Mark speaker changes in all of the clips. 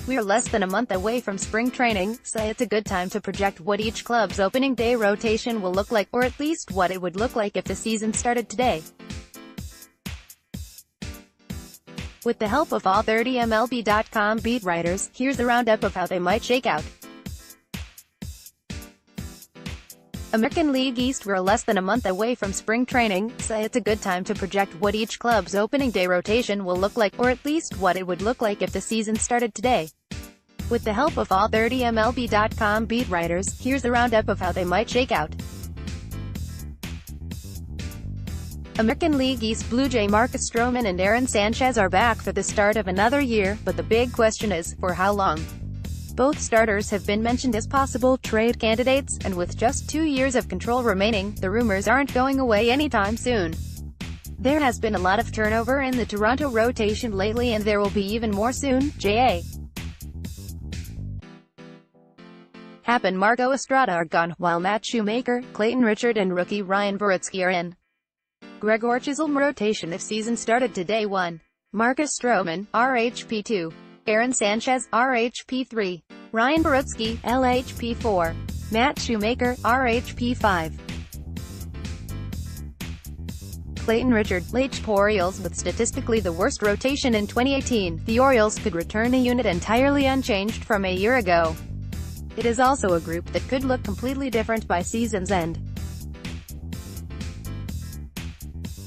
Speaker 1: We're less than a month away from spring training, so it's a good time to project what each club's opening day rotation will look like, or at least what it would look like if the season started today. With the help of all 30 MLB.com beat writers, here's a roundup of how they might shake out. American League East. We're less than a month away from spring training, so it's a good time to project what each club's opening day rotation will look like, or at least what it would look like if the season started today. With the help of all 30 MLB.com beat writers, here's a roundup of how they might shake out. American League East. Blue Jay Marcus Stroman and Aaron Sanchez are back for the start of another year, but the big question is, for how long? Both starters have been mentioned as possible trade candidates, and with just 2 years of control remaining, the rumors aren't going away anytime soon. There has been a lot of turnover in the Toronto rotation lately, and there will be even more soon. J.A. Happ and Marco Estrada are gone, while Matt Shoemaker, Clayton Richard and rookie Ryan Borucki are in. Gregor Chisholm rotation if season started today. 1. Marcus Stroman, RHP 2. Aaron Sanchez, RHP 3. Ryan Borucki, LHP 4. Matt Shoemaker, RHP 5. Clayton Richard, LHP Orioles. With statistically the worst rotation in 2018, the Orioles could return a unit entirely unchanged from a year ago. It is also a group that could look completely different by season's end.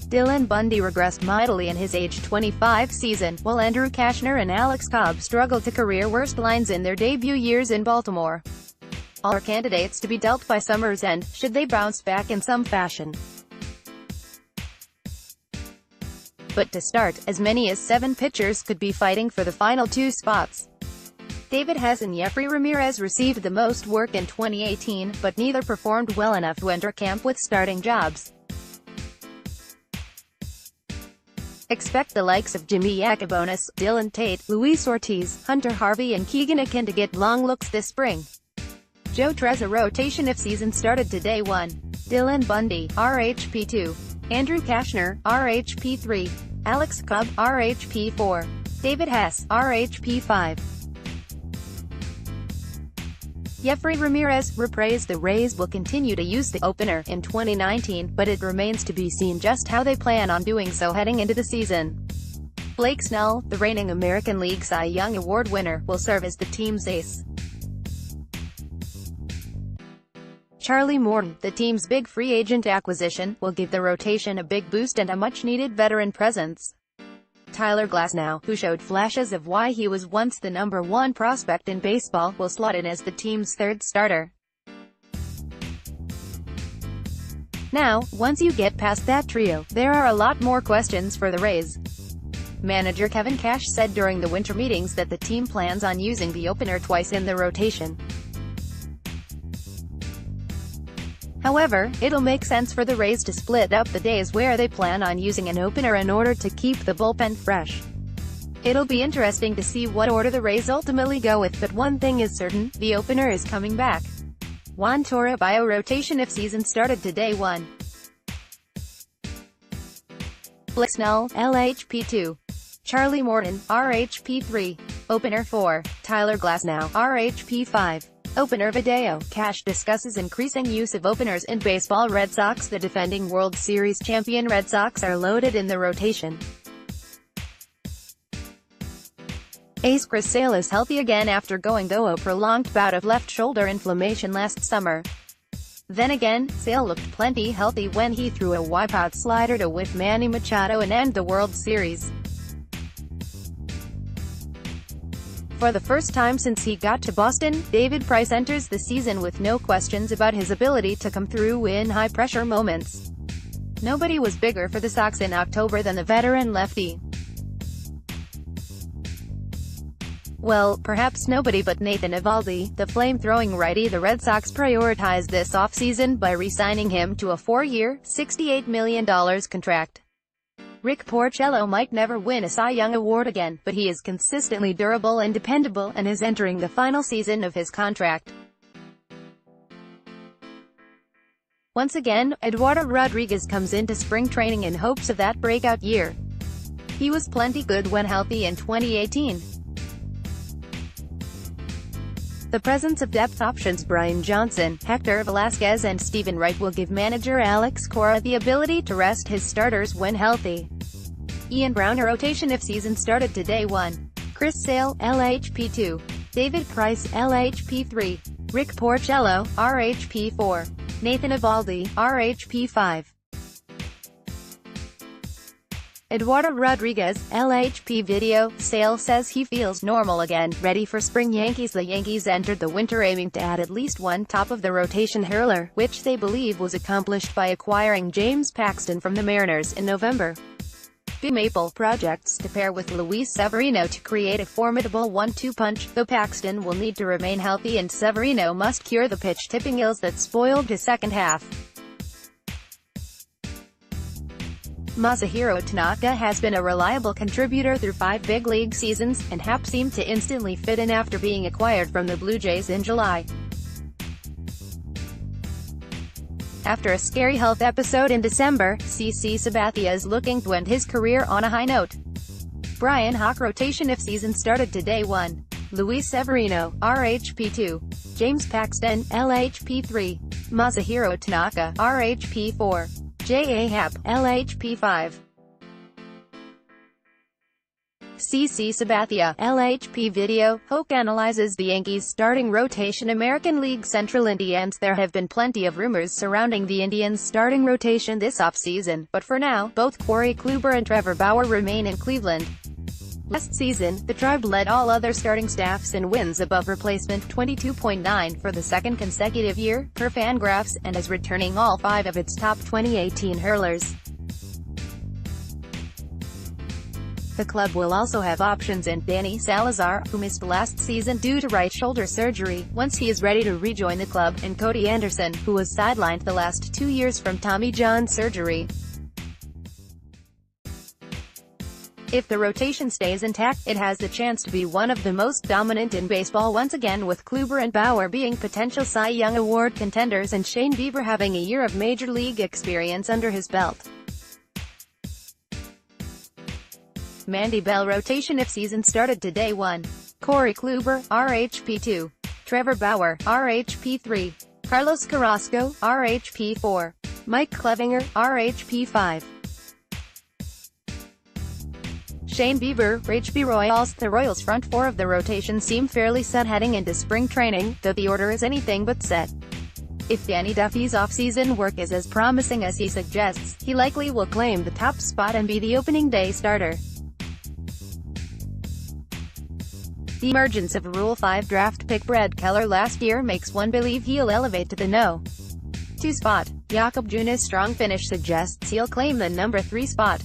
Speaker 1: Dylan Bundy regressed mightily in his age 25 season, while Andrew Cashner and Alex Cobb struggled to career-worst lines in their debut years in Baltimore. All are candidates to be dealt by summer's end, should they bounce back in some fashion. But to start, as many as 7 pitchers could be fighting for the final 2 spots. David Hess and Jeffrey Ramirez received the most work in 2018, but neither performed well enough to enter camp with starting jobs. Expect the likes of Jimmy Yacabonis, Dylan Tate, Luis Ortiz, Hunter Harvey and Keegan Akin to get long looks this spring. Joe Trezza rotation if season started today. 1. Dylan Bundy, RHP 2. Andrew Cashner, RHP 3. Alex Cobb, RHP 4. David Hess, RHP 5. Jeffrey Ramirez reprised. The Rays will continue to use the opener in 2019, but it remains to be seen just how they plan on doing so heading into the season. Blake Snell, the reigning American League Cy Young Award winner, will serve as the team's ace. Charlie Morton, the team's big free agent acquisition, will give the rotation a big boost and a much-needed veteran presence. Tyler Glasnow, who showed flashes of why he was once the #1 prospect in baseball, will slot in as the team's 3rd starter. Now, once you get past that trio, there are a lot more questions for the Rays. Manager Kevin Cash said during the winter meetings that the team plans on using the opener twice in the rotation. However, it'll make sense for the Rays to split up the days where they plan on using an opener in order to keep the bullpen fresh. It'll be interesting to see what order the Rays ultimately go with, but one thing is certain, the opener is coming back. Juan Toribio rotation if season started today. 1. Blake Snell, LHP 2. Charlie Morton, RHP 3. Opener 4. Tyler Glasnow, RHP 5. Opener Video. Cash discusses increasing use of openers in baseball. Red Sox. The defending World Series champion Red Sox are loaded in the rotation. Ace Chris Sale is healthy again after going through a prolonged bout of left shoulder inflammation last summer. Then again, Sale looked plenty healthy when he threw a wipeout slider to whiff Manny Machado and end the World Series. For the first time since he got to Boston, David Price enters the season with no questions about his ability to come through in high-pressure moments. Nobody was bigger for the Sox in October than the veteran lefty. Well, perhaps nobody but Nathan Eovaldi, the flame-throwing righty. The Red Sox prioritized this offseason by re-signing him to a 4-year, $68 million contract. Rick Porcello might never win a Cy Young Award again, but he is consistently durable and dependable, and is entering the final season of his contract. Once again, Eduardo Rodriguez comes into spring training in hopes of that breakout year. He was plenty good when healthy in 2018. The presence of depth options Brian Johnson, Hector Velasquez and Steven Wright will give manager Alex Cora the ability to rest his starters when healthy. Ian Brown rotation if season started today 1. Chris Sale, LHP 2. David Price, LHP 3. Rick Porcello, RHP 4. Nathan Eovaldi, RHP 5. Eduardo Rodriguez, LHP video. Sale says he feels normal again, ready for spring Yankees. The Yankees entered the winter aiming to add at least one top-of-the-rotation hurler, which they believe was accomplished by acquiring James Paxton from the Mariners in November. Big Maple projects to pair with Luis Severino to create a formidable 1-2 punch, though Paxton will need to remain healthy and Severino must cure the pitch-tipping ills that spoiled his second half. Masahiro Tanaka has been a reliable contributor through 5 big league seasons, and Happ seemed to instantly fit in after being acquired from the Blue Jays in July. After a scary health episode in December, CC Sabathia is looking to end his career on a high note. Brian Hawk rotation if season started today 1. Luis Severino, RHP 2. James Paxton, LHP 3. Masahiro Tanaka, RHP 4. J.A. Happ, LHP 5. CC Sabathia, LHP video. Hoke analyzes the Yankees' starting rotation. American League Central Indians. There have been plenty of rumors surrounding the Indians' starting rotation this offseason, but for now, both Corey Kluber and Trevor Bauer remain in Cleveland. Last season, the Tribe led all other starting staffs in wins above replacement, 22.9 for the second consecutive year, per Fangraphs, and is returning all 5 of its top 2018 hurlers. The club will also have options in Danny Salazar, who missed last season due to right shoulder surgery, once he is ready to rejoin the club, and Cody Anderson, who was sidelined the last 2 years from Tommy John surgery. If the rotation stays intact, it has the chance to be one of the most dominant in baseball once again, with Kluber and Bauer being potential Cy Young Award contenders and Shane Bieber having a year of Major League experience under his belt. Mandy Bell rotation if season started today 1. Corey Kluber, RHP 2. Trevor Bauer, RHP 3. Carlos Carrasco, RHP 4. Mike Clevinger, RHP 5. Shane Bieber, RHP Royals. The Royals' front 4 of the rotation seem fairly set heading into spring training, though the order is anything but set. If Danny Duffy's off-season work is as promising as he suggests, he likely will claim the top spot and be the opening day starter. The emergence of Rule 5 draft pick Brad Keller last year makes one believe he'll elevate to the No. 2 spot. Jakob Junis' strong finish suggests he'll claim the number 3 spot.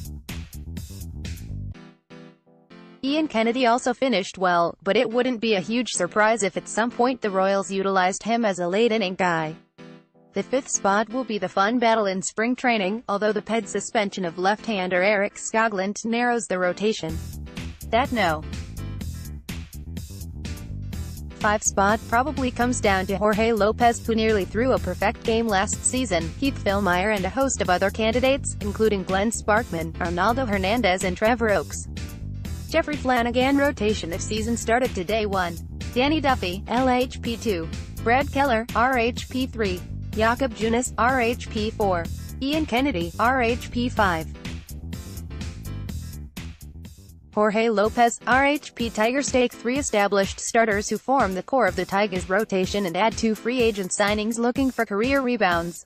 Speaker 1: Ian Kennedy also finished well, but it wouldn't be a huge surprise if at some point the Royals utilized him as a late-inning guy. The 5th spot will be the fun battle in spring training, although the PED suspension of left-hander Eric Skoglund narrows the rotation. That No. 5 spot probably comes down to Jorge Lopez, who nearly threw a perfect game last season, Heath Fillmyer and a host of other candidates, including Glenn Sparkman, Arnaldo Hernandez and Trevor Oakes. Jeffrey Flanagan rotation if season started today 1. Danny Duffy, LHP 2. Brad Keller, RHP 3. Jakob Junis, RHP 4. Ian Kennedy, RHP 5. Jorge Lopez, RHP Tigers. Take 3 established starters who form the core of the Tigers rotation and add 2 free agent signings looking for career rebounds.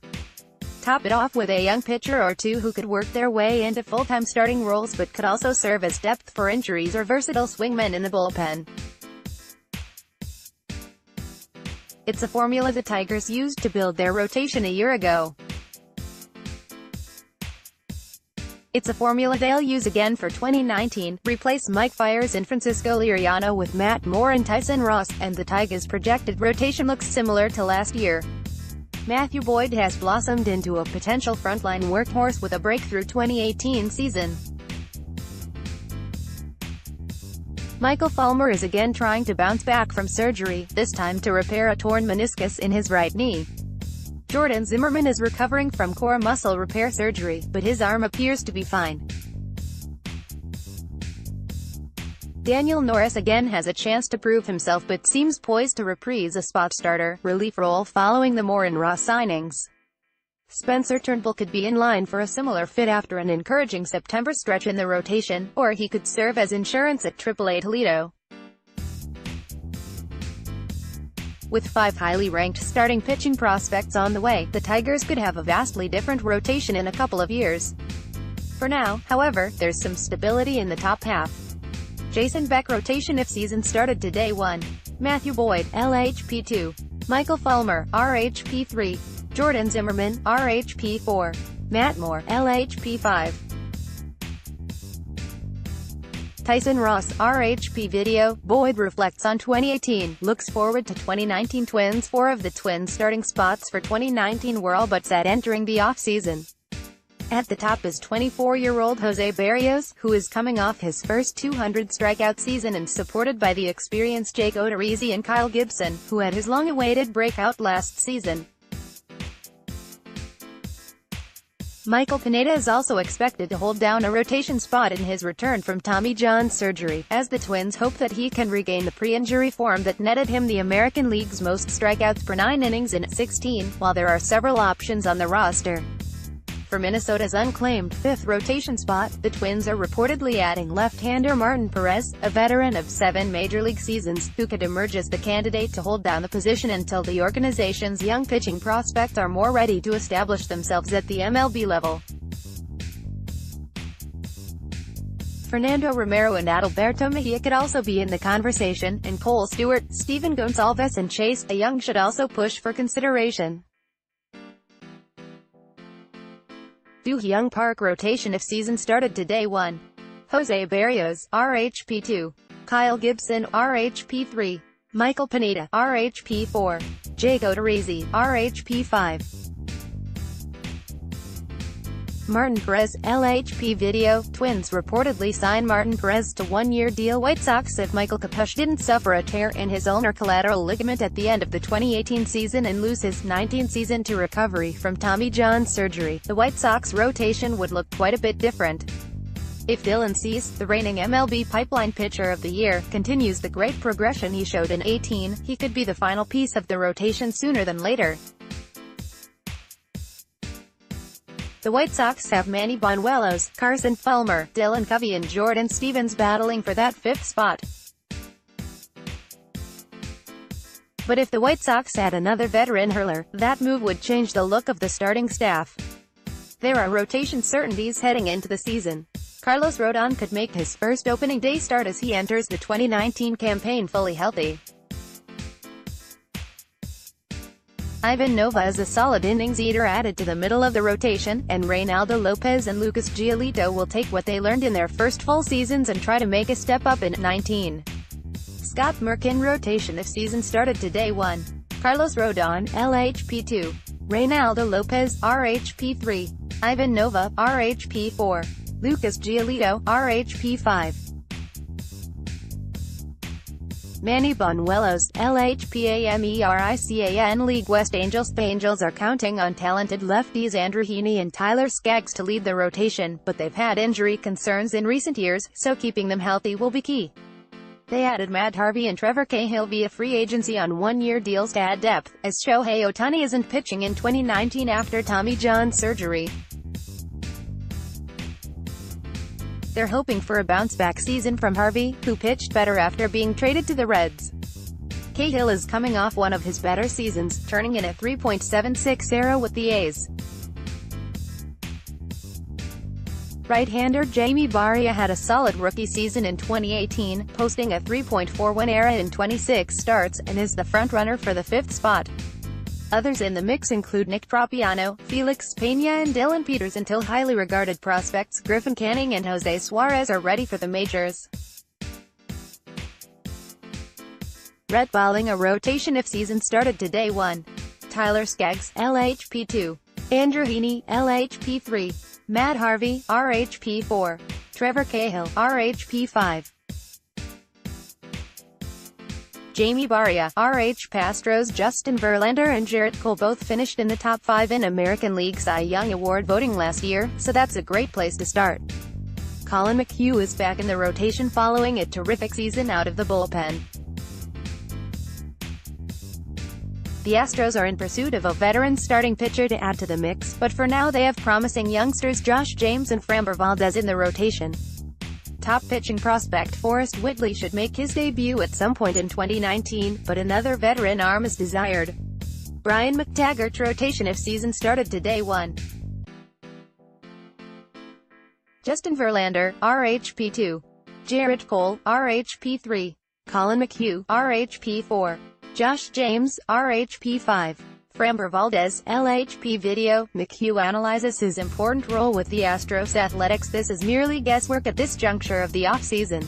Speaker 1: Top it off with a young pitcher or 2 who could work their way into full-time starting roles but could also serve as depth for injuries or versatile swingmen in the bullpen. It's a formula the Tigers used to build their rotation a year ago. It's a formula they'll use again for 2019, replace Mike Fiers and Francisco Liriano with Matt Moore and Tyson Ross, and the Tigers' projected rotation looks similar to last year. Matthew Boyd has blossomed into a potential frontline workhorse with a breakthrough 2018 season. Michael Fulmer is again trying to bounce back from surgery, this time to repair a torn meniscus in his right knee. Jordan Zimmermann is recovering from core muscle repair surgery, but his arm appears to be fine. Daniel Norris again has a chance to prove himself but seems poised to reprise a spot starter, relief role following the Moore and Ross signings. Spencer Turnbull could be in line for a similar fit after an encouraging September stretch in the rotation, or he could serve as insurance at AAA Toledo. With 5 highly ranked starting pitching prospects on the way, the Tigers could have a vastly different rotation in a couple of years. For now, however, there's some stability in the top half. Jason Beck rotation if season started today: 1. Matthew Boyd, LHP 2. Michael Fulmer, RHP 3. Jordan Zimmerman, RHP 4. Matt Moore, LHP 5. Tyson Ross, RHP video. Boyd reflects on 2018, looks forward to 2019 Twins. 4 of the Twins' starting spots for 2019 were all but set entering the offseason. At the top is 24-year-old Jose Berrios, who is coming off his first 200 strikeout season and supported by the experienced Jake Odorizzi and Kyle Gibson, who had his long-awaited breakout last season. Michael Pineda is also expected to hold down a rotation spot in his return from Tommy John surgery, as the Twins hope that he can regain the pre-injury form that netted him the American League's most strikeouts per 9 innings in 16, while there are several options on the roster. For Minnesota's unclaimed 5th rotation spot, the Twins are reportedly adding left-hander Martin Perez, a veteran of 7 Major League seasons, who could emerge as the candidate to hold down the position until the organization's young pitching prospects are more ready to establish themselves at the MLB level. Fernando Romero and Adalberto Mejia could also be in the conversation, and Cole Stewart, Steven Gonsalves and Chase Young should also push for consideration. Young Park rotation if season started today: 1. Jose Berrios, RHP 2. Kyle Gibson, RHP 3. Michael Pineda, RHP 4. Jake Odorizzi, RHP 5. Martin Perez, LHP video. Twins reportedly sign Martin Perez to 1-year deal. White Sox if Michael Capush didn't suffer a tear in his ulnar collateral ligament at the end of the 2018 season and lose his 19th season to recovery from Tommy John surgery, the White Sox rotation would look quite a bit different. If Dylan Cease, the reigning MLB Pipeline Pitcher of the Year, continues the great progression he showed in 18, he could be the final piece of the rotation sooner than later. The White Sox have Manny Banuelos, Carson Fulmer, Dylan Covey and Jordan Stevens battling for that 5th spot. But if the White Sox add another veteran hurler, that move would change the look of the starting staff. There are rotation certainties heading into the season. Carlos Rodon could make his first opening day start as he enters the 2019 campaign fully healthy. Ivan Nova is a solid innings eater added to the middle of the rotation, and Reynaldo Lopez and Lucas Giolito will take what they learned in their first full seasons and try to make a step up in 19. Scott Merkin rotation if season started today: 1. Carlos Rodon, LHP 2. Reynaldo Lopez, RHP 3. Ivan Nova, RHP 4. Lucas Giolito, RHP 5. Manny Banuelos, LHPAMERICAN League West Angels. The Angels are counting on talented lefties Andrew Heaney and Tyler Skaggs to lead the rotation, but they've had injury concerns in recent years, so keeping them healthy will be key. They added Matt Harvey and Trevor Cahill via free agency on 1-year deals to add depth, as Shohei Ohtani isn't pitching in 2019 after Tommy John surgery. They're hoping for a bounce-back season from Harvey, who pitched better after being traded to the Reds. Cahill is coming off one of his better seasons, turning in a 3.76 ERA with the A's. Right-hander Jamie Barria had a solid rookie season in 2018, posting a 3.41 ERA in 26 starts, and is the front-runner for the 5th spot. Others in the mix include Nick Tropiano, Felix Peña and Dylan Peters. Until highly regarded prospects Griffin Canning and Jose Suarez are ready for the majors. Red balling a rotation if season started today: 1. Tyler Skaggs, LHP 2. Andrew Heaney, LHP 3. Matt Harvey, RHP 4. Trevor Cahill, RHP 5. Jamie Barria, RH Astros. Justin Verlander and Jarrett Cole both finished in the top 5 in American League Cy Young Award voting last year, so that's a great place to start. Collin McHugh is back in the rotation following a terrific season out of the bullpen. The Astros are in pursuit of a veteran starting pitcher to add to the mix, but for now they have promising youngsters Josh James and Framber Valdez in the rotation. Top pitching prospect Forrest Whitley should make his debut at some point in 2019, but another veteran arm is desired. Brian McTaggart's rotation if season started today. 1. Justin Verlander, RHP 2. Jarrett Cole, RHP 3. Collin McHugh, RHP 4. Josh James, RHP 5. Framber Valdez, LHP video. McHugh analyzes his important role with the Astros athletics. This is merely guesswork at this juncture of the offseason.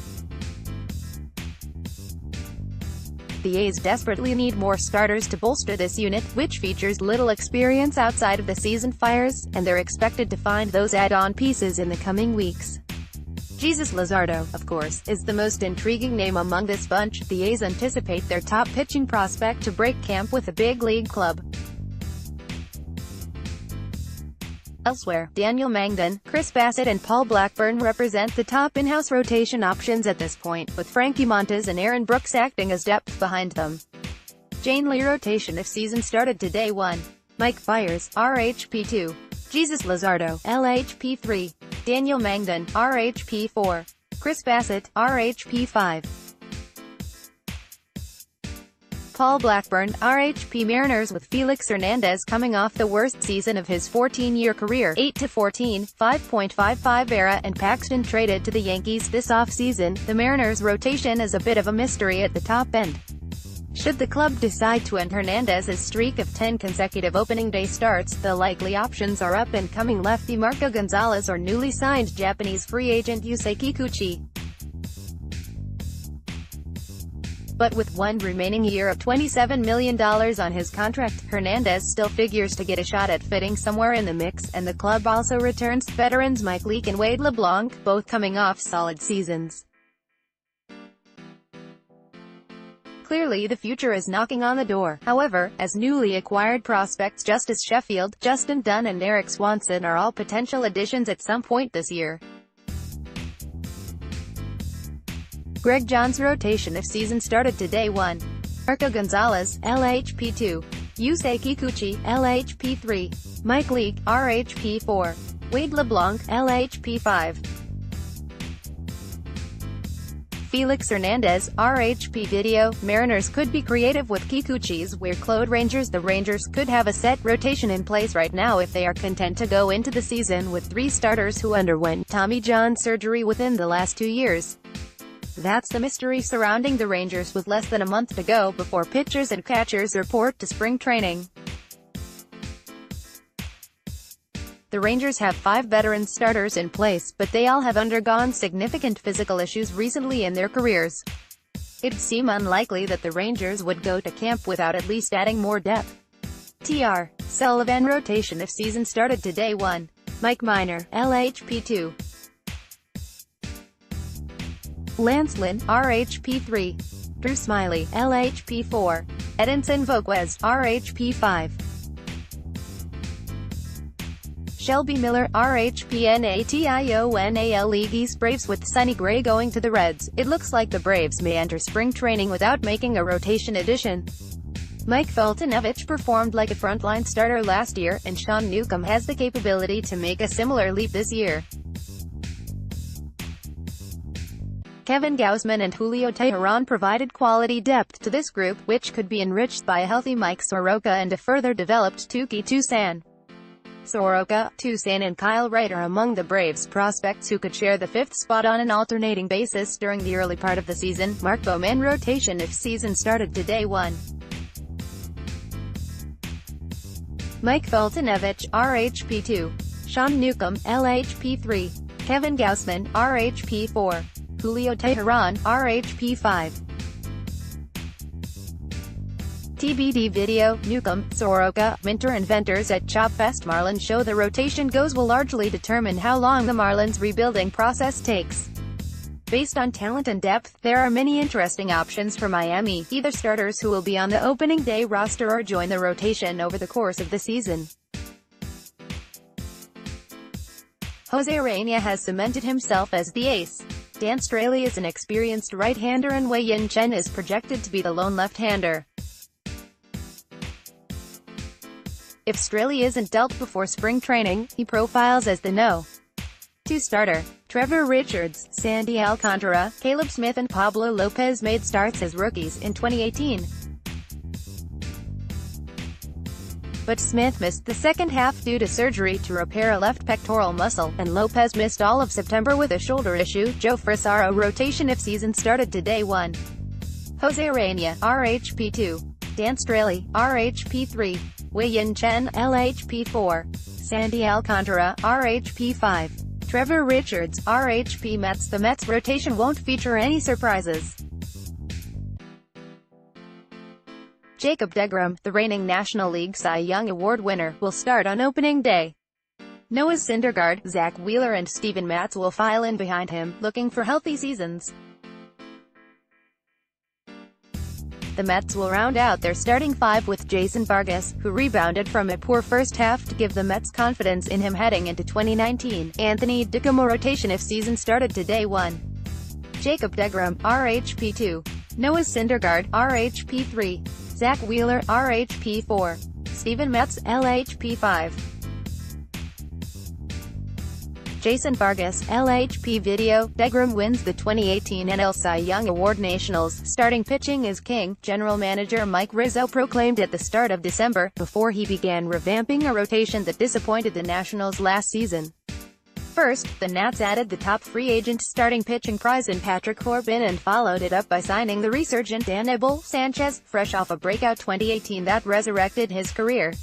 Speaker 1: The A's desperately need more starters to bolster this unit, which features little experience outside of the season fires, and they're expected to find those add-on pieces in the coming weeks. Jesus Luzardo, of course, is the most intriguing name among this bunch. The A's anticipate their top pitching prospect to break camp with a big league club. Elsewhere, Daniel Mangden, Chris Bassett and Paul Blackburn represent the top in-house rotation options at this point, with Frankie Montas and Aaron Brooks acting as depth behind them. Jane Lee rotation if season started today. 1. Mike Fiers, RHP 2. Jesus Luzardo, LHP 3. Daniel Mangden, RHP 4. Chris Bassett, RHP 5. Paul Blackburn, RHP Mariners with Felix Hernandez coming off the worst season of his 14-year career, 8-14, 5.55 ERA, and Paxton traded to the Yankees this offseason. The Mariners' rotation is a bit of a mystery at the top end. Should the club decide to end Hernandez's streak of 10 consecutive opening day starts, the likely options are up-and-coming lefty Marco Gonzalez or newly signed Japanese free agent Yusei Kikuchi. But with one remaining year of $27 million on his contract, Hernandez still figures to get a shot at fitting somewhere in the mix, and the club also returns veterans Mike Leake and Wade LeBlanc, both coming off solid seasons. Clearly the future is knocking on the door, however, as newly acquired prospects Justice Sheffield, Justin Dunn and Eric Swanson are all potential additions at some point this year. Greg John's rotation if season started today. 1. Marco Gonzalez, LHP 2. Yusei Kikuchi, LHP 3. Mike Leake, RHP 4. Wade LeBlanc, LHP 5. Felix Hernandez, RHP video. Mariners could be creative with Kikuchi's workload. The Rangers could have a set rotation in place right now if they are content to go into the season with 3 starters who underwent Tommy John surgery within the last 2 years. That's the mystery surrounding the Rangers with less than a month to go before pitchers and catchers report to spring training. The Rangers have 5 veteran starters in place, but they all have undergone significant physical issues recently in their careers. It'd seem unlikely that the Rangers would go to camp without at least adding more depth. T.R. Sullivan rotation if season started today. 1. Mike Minor, LHP 2. Lance Lynn, RHP 3. Drew Smyly, LHP 4. Edinson Voguez, RHP 5. Shelby Miller, RHP National League East. Braves with Sonny Gray going to the Reds. It looks like the Braves may enter spring training without making a rotation addition. Mike Feltonevich performed like a frontline starter last year, and Sean Newcomb has the capability to make a similar leap this year. Kevin Gausman and Julio Teheran provided quality depth to this group, which could be enriched by a healthy Mike Soroka and a further developed Touki Toussaint. Soroka, Toussaint and Kyle Wright are among the Braves' prospects who could share the 5th spot on an alternating basis during the early part of the season. Mark Bowman rotation if season started today. 1. Mike Feltonevich, RHP 2. Sean Newcomb, LHP 3. Kevin Gausman, RHP 4. Julio Teheran, RHP 5. TBD video. Newcomb, Soroka, Minter inventors at Chopfest Marlins show the rotation goes will largely determine how long the Marlins rebuilding process takes. Based on talent and depth, there are many interesting options for Miami, either starters who will be on the opening day roster or join the rotation over the course of the season. Jose has cemented himself as the ace. Dan Straley is an experienced right-hander and Wei-Yin Chen is projected to be the lone left-hander. If Straley isn't dealt before spring training, he profiles as the no.2 starter. Trevor Richards, Sandy Alcantara, Caleb Smith and Pablo Lopez made starts as rookies in 2018. But Smith missed the second half due to surgery to repair a left pectoral muscle, and Lopez missed all of September with a shoulder issue. Joe Frisaro rotation if season started today 1. Jose Arena, RHP2. Dan Straley, RHP3. Wei-Yin Chen, LHP4. Sandy Alcantara, RHP5. Trevor Richards, RHP Mets. The Mets rotation won't feature any surprises. Jacob deGrom, the reigning National League Cy Young Award winner, will start on opening day. Noah Syndergaard, Zach Wheeler and Steven Matz will file in behind him, looking for healthy seasons. The Mets will round out their starting five with Jason Vargas, who rebounded from a poor first half to give the Mets confidence in him heading into 2019. Anthony DeComo rotation if season started today 1. Jacob deGrom, RHP2. Noah Syndergaard, RHP3. Zach Wheeler, RHP4. Steven Matz, LHP5. Jason Vargas, LHP video. deGrom wins the 2018 NL Cy Young Award. Nationals starting pitching is king, general manager Mike Rizzo proclaimed at the start of December, before he began revamping a rotation that disappointed the Nationals last season. First, the Nats added the top free agent starting pitching prize in Patrick Corbin and followed it up by signing the resurgent Anibal Sanchez, fresh off a breakout 2018 that resurrected his career.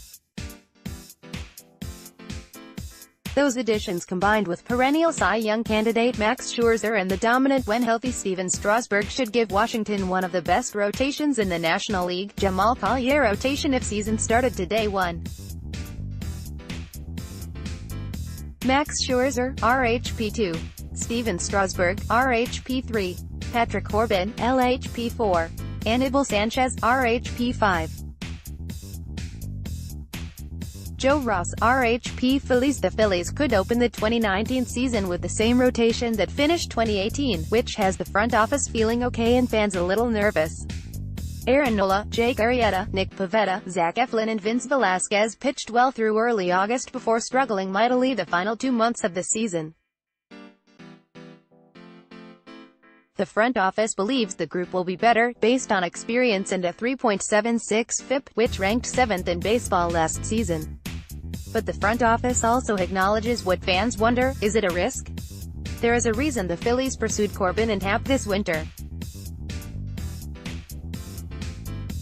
Speaker 1: Those additions combined with perennial Cy Young candidate Max Scherzer and the dominant when healthy Steven Strasburg should give Washington one of the best rotations in the National League. Jamal Collier rotation if season started today 1. Max Scherzer, RHP2. Steven Strasburg, RHP3. Patrick Corbin, LHP4. Anibal Sanchez, RHP5. Joe Ross, RHP Phillies. The Phillies could open the 2019 season with the same rotation that finished 2018, which has the front office feeling okay and fans a little nervous. Aaron Nola, Jake Arrieta, Nick Pivetta, Zach Eflin and Vince Velasquez pitched well through early August before struggling mightily the final 2 months of the season. The front office believes the group will be better, based on experience and a 3.76 FIP, which ranked 7th in baseball last season. But the front office also acknowledges what fans wonder: is it a risk? There is a reason the Phillies pursued Corbin and Happ this winter.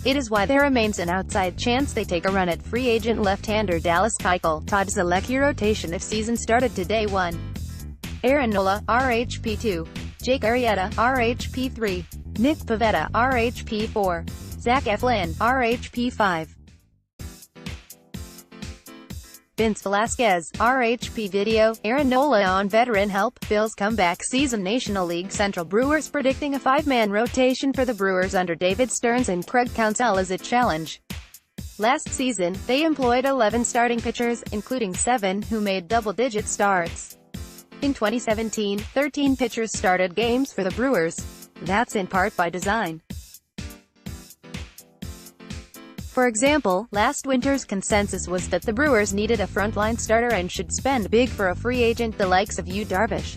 Speaker 1: It is why there remains an outside chance they take a run at free agent left-hander Dallas Keuchel. Todd Zolecki rotation if season started today 1. Aaron Nola, RHP2. Jake Arrieta, RHP3. Nick Pivetta, RHP4. Zach Eflin, RHP5. Vince Velasquez, RHP video. Aaron Nola on veteran help, Phil's comeback season. National League Central. Brewers predicting a 5-man rotation for the Brewers under David Stearns and Craig Counsell is a challenge. Last season, they employed 11 starting pitchers, including 7 who made double-digit starts. In 2017, 13 pitchers started games for the Brewers. That's in part by design. For example, last winter's consensus was that the Brewers needed a frontline starter and should spend big for a free agent the likes of Yu Darvish.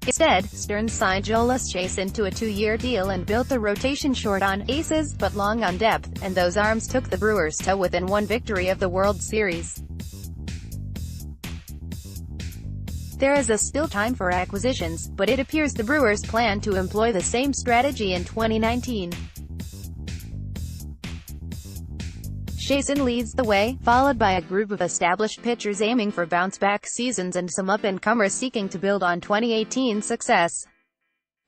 Speaker 1: Instead, Stearns signed Jhoulys Chacin to a 2-year deal and built the rotation short on aces, but long on depth, and those arms took the Brewers to within one victory of the World Series. There is still time for acquisitions, but it appears the Brewers plan to employ the same strategy in 2019. Chacin leads the way, followed by a group of established pitchers aiming for bounce-back seasons and some up-and-comers seeking to build on 2018 success.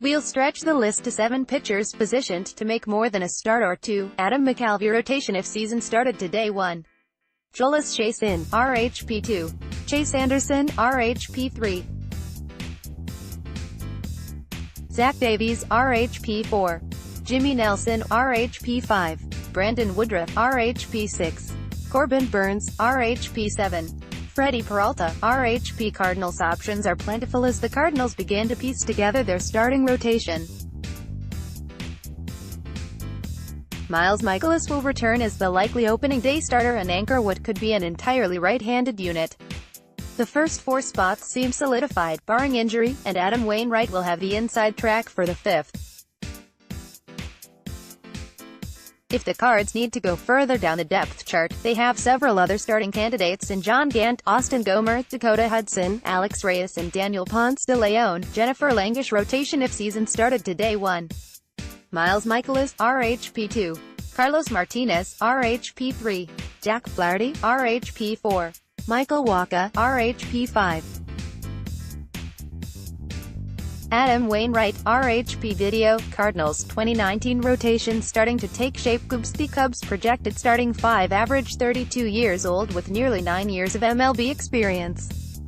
Speaker 1: We'll stretch the list to 7 pitchers positioned to make more than a start or 2. Adam McCalvy rotation if season started today 1. Jhoulys Chacin, RHP2. Chase Anderson, RHP3. Zach Davies, RHP4. Jimmy Nelson, RHP5. Brandon Woodruff, RHP6. Corbin Burns, RHP7. Freddie Peralta, RHP. Cardinals options are plentiful as the Cardinals begin to piece together their starting rotation. Miles Mikolas will return as the likely opening day starter and anchor what could be an entirely right-handed unit. The first 4 spots seem solidified, barring injury, and Adam Wainwright will have the inside track for the 5th. If the Cards need to go further down the depth chart, they have several other starting candidates in John Gant, Austin Gomer, Dakota Hudson, Alex Reyes and Daniel Ponce de Leon. Jennifer Langish rotation if season started today. 1. Miles Mikolas, RHP 2. Carlos Martinez, RHP 3. Jack Flaherty, RHP 4. Michael Wacha, RHP 5. Adam Wainwright, RHP. Video, Cardinals 2019 rotation starting to take shape. The Cubs projected starting 5 average 32 years old with nearly 9 years of MLB experience.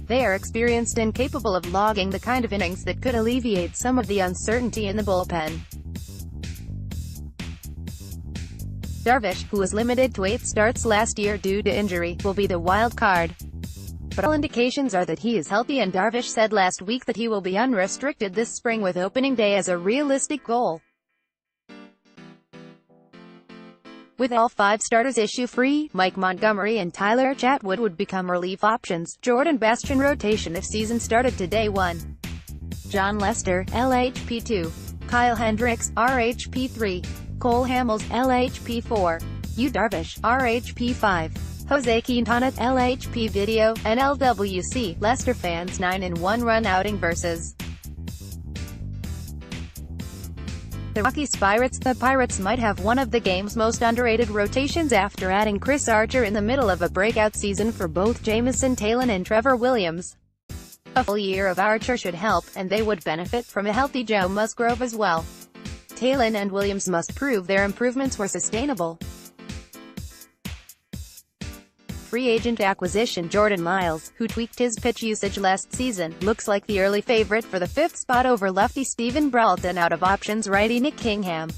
Speaker 1: They are experienced and capable of logging the kind of innings that could alleviate some of the uncertainty in the bullpen. Darvish, who was limited to 8 starts last year due to injury, will be the wild card. But all indications are that he is healthy, and Darvish said last week that he will be unrestricted this spring with opening day as a realistic goal. With all 5 starters issue-free, Mike Montgomery and Tyler Chatwood would become relief options. Jordan Bastian rotation if season started today. 1. John Lester, LHP 2. Kyle Hendricks, RHP 3. Cole Hamels, LHP 4. Yu Darvish, RHP 5. Jose Quintana, LHP. Video, NLWC, Lester fans 9-1 run outing versus the Rockies Pirates. The Pirates might have one of the game's most underrated rotations after adding Chris Archer in the middle of a breakout season for both Jameson Taillon and Trevor Williams. A full year of Archer should help, and they would benefit from a healthy Joe Musgrove as well. Taillon and Williams must prove their improvements were sustainable. Free agent acquisition Jordan Lyles, who tweaked his pitch usage last season, looks like the early favorite for the 5th spot over lefty Steven Brault and out of options righty Nick Kingham.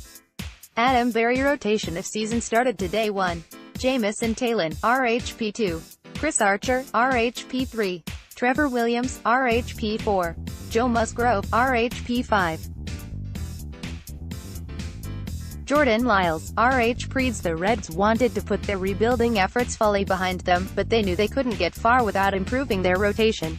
Speaker 1: Adam Berry rotation if season started today. 1. Jameson Taillon, RHP 2. Chris Archer, RHP 3. Trevor Williams, RHP 4. Joe Musgrove, RHP 5. Jordan Lyles, RH. The Reds wanted to put their rebuilding efforts fully behind them, but they knew they couldn't get far without improving their rotation.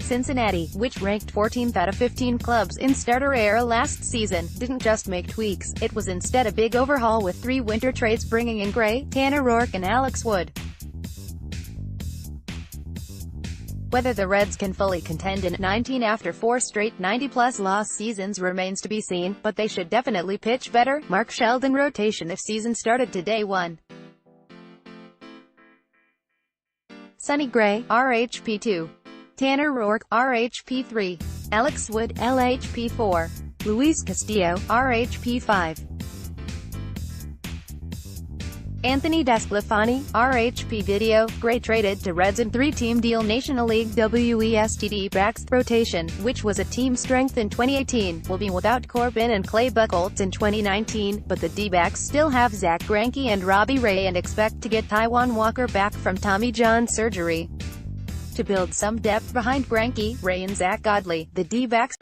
Speaker 1: Cincinnati, which ranked 14th out of 15 clubs in starter era last season, didn't just make tweaks, it was instead a big overhaul with 3 winter trades bringing in Gray, Tanner Roark and Alex Wood. Whether the Reds can fully contend in 19 after 4 straight 90-plus loss seasons remains to be seen, but they should definitely pitch better. Mark Sheldon rotation if season started today. 1. Sonny Gray, RHP 2. Tanner Roark, RHP 3. Alex Wood, LHP 4. Luis Castillo, RHP 5. Anthony Desclafani, RHP. Video, Gray traded to Reds in 3-team deal National League West D-backs rotation, which was a team strength in 2018, will be without Corbin and Clay Buchholz in 2019, but the D-backs still have Zach Greinke and Robbie Ray and expect to get Taijuan Walker back from Tommy John surgery. To build some depth behind Greinke, Ray and Zach Godley, the D-backs